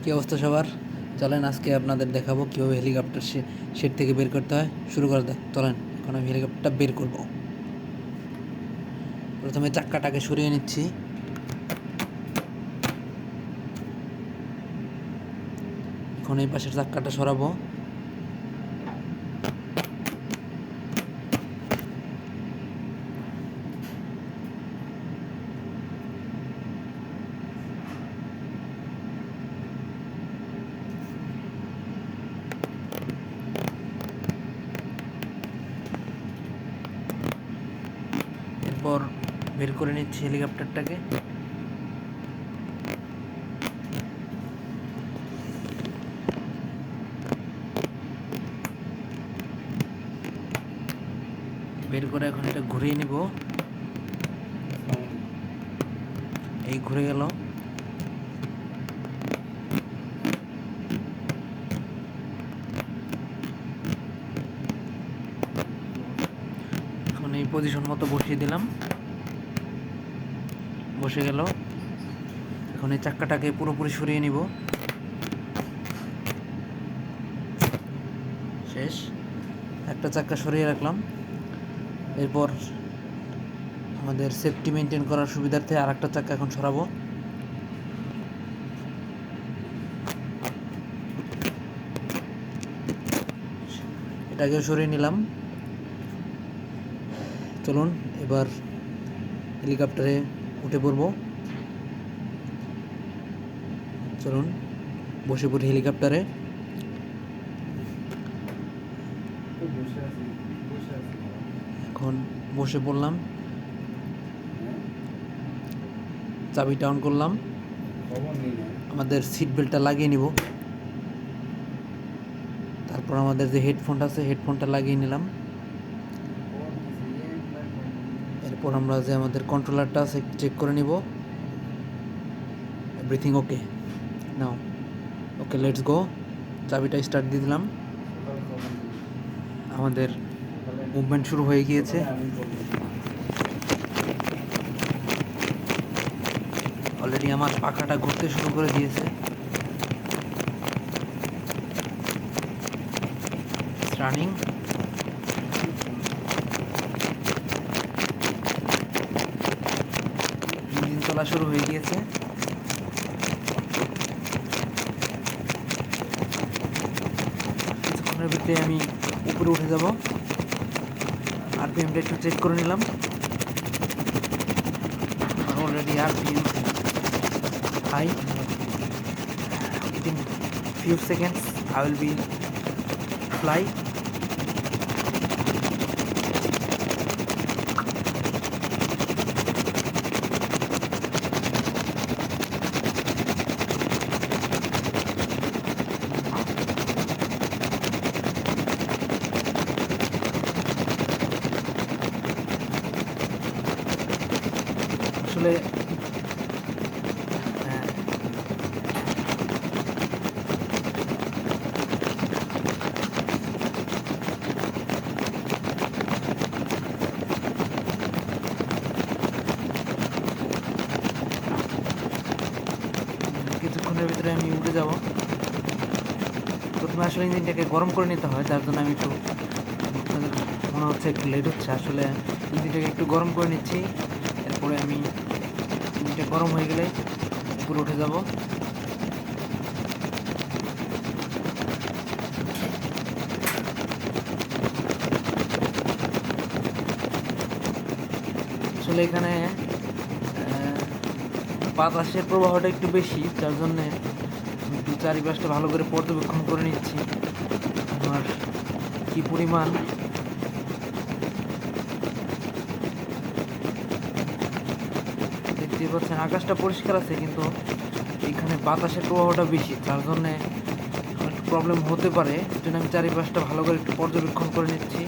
কী অবস্থা সবার? চলেন আজকে আপনাদের দেখাবো কীভাবে হেলিকপ্টার শেড থেকে বের করতে হয়। শুরু করে দেয়, চলেন এখন আমি হেলিকপ্টারটা বের করব। প্রথমে চাক্কাটাকে সরিয়ে নিচ্ছি। এখন এই পাশের চাক্কাটা সরাবো। এরপর বের করে নিচ্ছি হেলিকপ্টারটাকে। বের করে এখন এটা ঘুরিয়ে নিব। এই ঘুরে গেল। এখন এই পজিশন মতো বসিয়ে দিলাম, বসে গেল। এখন এই চাক্কাটাকে পুরোপুরি সরিয়ে নিব। শেষ, একটা চাক্কা সরিয়ে রাখলাম। এরপর আমাদের সেফটি মেনটেন করার সুবিধার্থে আর একটা চাক্কা এখন সরাবো। এটাকেও সরিয়ে নিলাম। চলুন এবার হেলিকপ্টারে উঠে পড়ব। চলুন বসে পড়ি হেলিকপ্টারে। এখন বসে পড়লাম, চাবিটা অন করলাম। আমাদের সিট বেল্টটা লাগিয়ে নিব। তারপর আমাদের যে হেডফোনটা আছে হেডফোনটা লাগিয়ে নিলাম। এরপর আমরা যে আমাদের কন্ট্রোলারটা আছে চেক করে নিব। Everything okay now. Okay, let's go. চাবিটা স্টার্ট দিয়ে দিলাম। আমাদের মুভমেন্ট শুরু হয়ে গিয়েছে। অলরেডি আমার পাখাটা ঘুরতে শুরু করে দিয়েছে। রানিং। ইঞ্জিন চলা শুরু হয়ে গিয়েছে। কিছুক্ষণের ভিতরে আমি উপরে উঠে যাব। আরপিএমটা একটু চেক করে নিলাম। Already RPM high. Within few seconds I will be fly. আসলে কিছুক্ষণের ভিতরে আমি উঠে যাব। প্রথমে আসলে ইঞ্জিনটাকে গরম করে নিতে হয়, যার জন্য আমি একটু মনে হচ্ছে একটু লেট হচ্ছে। আসলে ইঞ্জিনটাকে একটু গরম করে নিচ্ছি। এরপরে আমি ইঞ্জিনটা গরম হয়ে গেলে উপরে উঠে যাব। আসলে এখানে বাতাসের প্রবাহটা একটু বেশি, যার জন্যে একটু চারিপাশটা ভালো করে পর্যবেক্ষণ করে নিচ্ছি আমার কী পরিমাণ দেখতে পাচ্ছেন। আকাশটা পরিষ্কার আছে, কিন্তু এখানে বাতাসের প্রবাহটা বেশি, যার জন্যে একটু প্রবলেম হতে পারে। এই জন্য আমি চারিপাশটা ভালো করে একটু পর্যবেক্ষণ করে নিচ্ছি।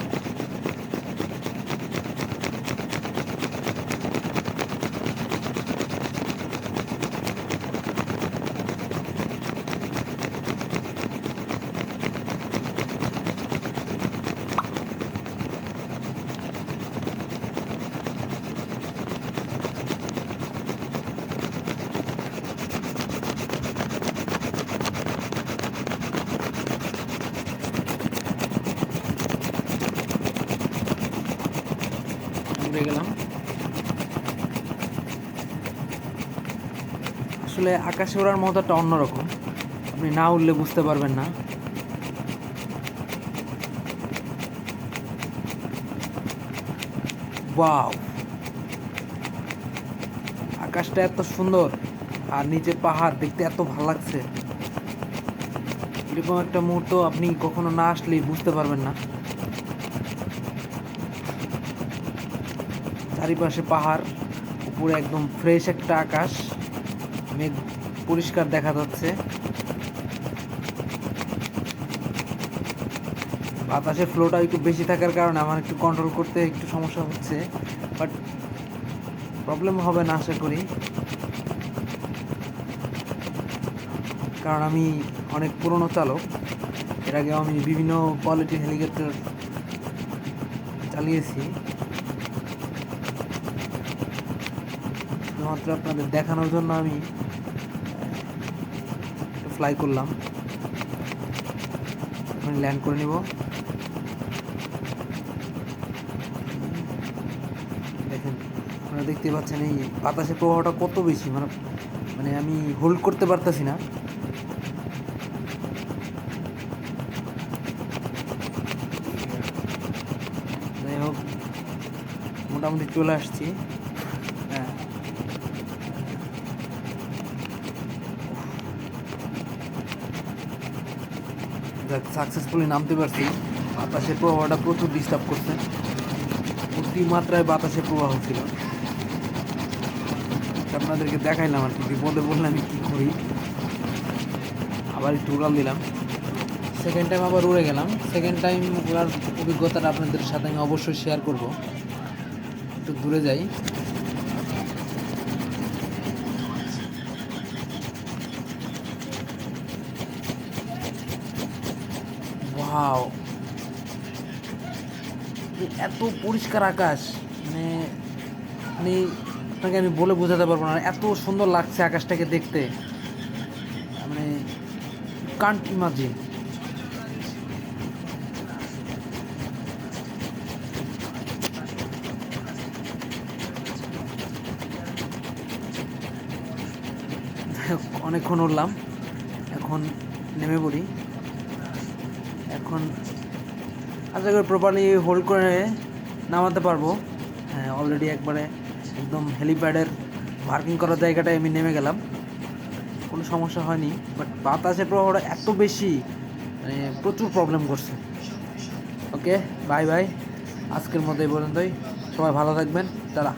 আসলে আকাশে ওড়ার মজাটা অন্যরকম, আপনি না উঠলে বুঝতে পারবেন না। ওয়াও, আকাশটা এত সুন্দর আর নিচে পাহাড় দেখতে এত ভালো লাগছে। এরকম একটা মুহূর্ত আপনি কখনো না আসলেই বুঝতে পারবেন না। চারিপাশে পাহাড়, উপরে একদম ফ্রেশ একটা আকাশ, মেঘ পরিষ্কার দেখা যাচ্ছে। বাতাসের ফ্লোটা একটু বেশি থাকার কারণে আমার একটু কন্ট্রোল করতে একটু সমস্যা হচ্ছে, বাট প্রবলেম হবে না আশা করি, কারণ আমি অনেক পুরনো চালক। এর আগেও আমি বিভিন্ন কোয়ালিটির হেলিকপ্টার চালিয়েছি। শুধুমাত্র আপনাদের দেখানোর জন্য আমি ফ্লাই করলাম। আমি ল্যান্ড করে নিব। দেখেন, আপনারা দেখতে পাচ্ছেন এই বাতাসের প্রবাহটা কত বেশি, মানে আমি হোল্ড করতে পারতেছি না। যাই হোক, মোটামুটি চলে আসছি। হ্যাঁ, যাক, সাকসেসফুলি নামতে পারছি। বাতাসের প্রবাহটা প্রচুর ডিস্টার্ব করছে, অতিমাত্রায় বাতাসের প্রবাহ ছিল। আপনাদেরকে দেখাইলাম আর কি, বিপদে বললে আমি কী করি। আবার একটু উড়াল দিলাম, সেকেন্ড টাইম আবার উড়ে গেলাম। সেকেন্ড টাইম উড়ার অভিজ্ঞতাটা আপনাদের সাথে আমি অবশ্যই শেয়ার করব। একটু দূরে যাই। ওয়াও, এত পরিষ্কার আকাশ, মানে মানে আপনাকে আমি বলে বোঝাতে পারবো না, এত সুন্দর লাগছে আকাশটাকে দেখতে, মানে কান্ট ইমাজিন। অনেকক্ষণ উঠলাম, এখন নেমে পড়ি। এখন আশা করি প্রপারলি হোল্ড করে নামাতে পারবো। হ্যাঁ, অলরেডি একবারে একদম হেলিপ্যাডের পার্কিং করার জায়গাটায় আমি নেমে গেলাম, কোনো সমস্যা হয়নি। বাট বাতাসের প্রবাহটা এত বেশি, মানে প্রচুর প্রবলেম করছে। ওকে, বাই বাই, আজকের মতো এই পর্যন্তই। সবাই ভালো থাকবেন, টাটা।